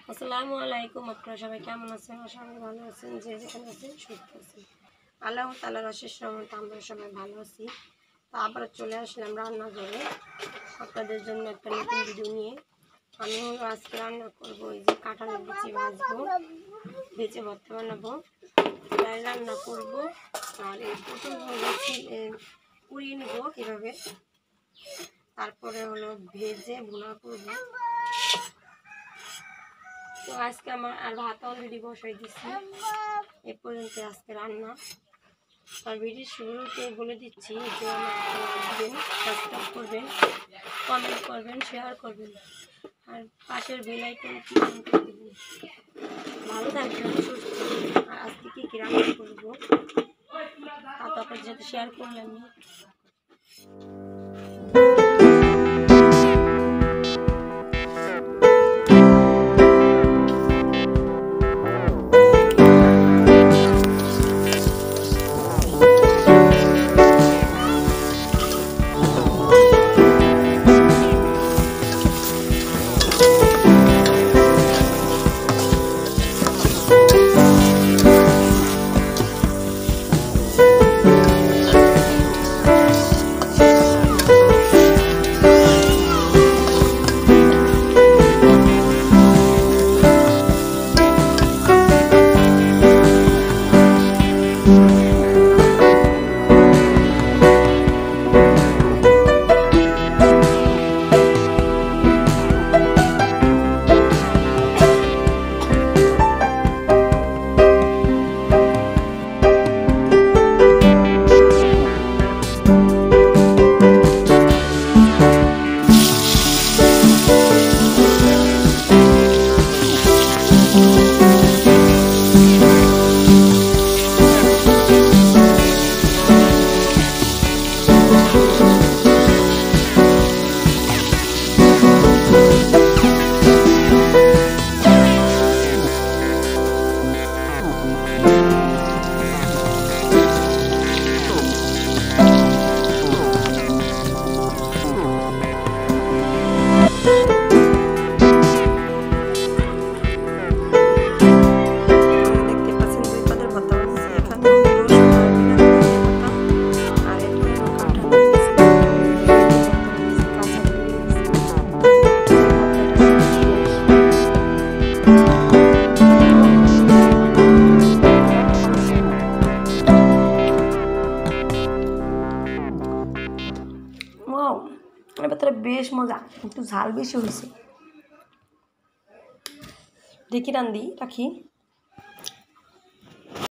আসসালামু আলাইকুম। আপনারা সবাই কেমন আছেন? আশা করি ভালো আছেন। যে যেখানে আছেন সুস্থ আছেন। আল্লাহ তাআলার অশেষ রহমতে আমরা সবাই ভালো আছি। তো আবার চলে আসলাম রান্নাঘরে আপনাদের জন্য একটা নতুন ভিডিও নিয়ে। আমি আজকে রান্না করবো এই যে কাঁঠালের বিচি ভাজবো, বেচে ভর্তা বানাবো, তাই রান্না করবো। আর এই পটল পুড়িয়ে নেবো কীভাবে, তারপরে হলো ভেজে ভুনা করবো। তো আজকে আমার আর ভাত অলরেডি বসাই দিচ্ছি। এ পর্যন্ত আজকে রান্না। আর ভিডিও শুরুতে বলে দিচ্ছি যে দিবেন, সাবস্ক্রাইব করবেন, কমেন্ট করবেন, শেয়ার করবেন, আর পাশের বেল আইকনটি অন করে দেবেন। ভালো থাকবেন, সুস্থ। আর আজকে কী রান্না করবো তা তো আপনার সাথে শেয়ার করলাম। ভেতরে বেশ মজা, একটু ঝাল বেশি হয়েছে। দেখি রান্ধি রাখি।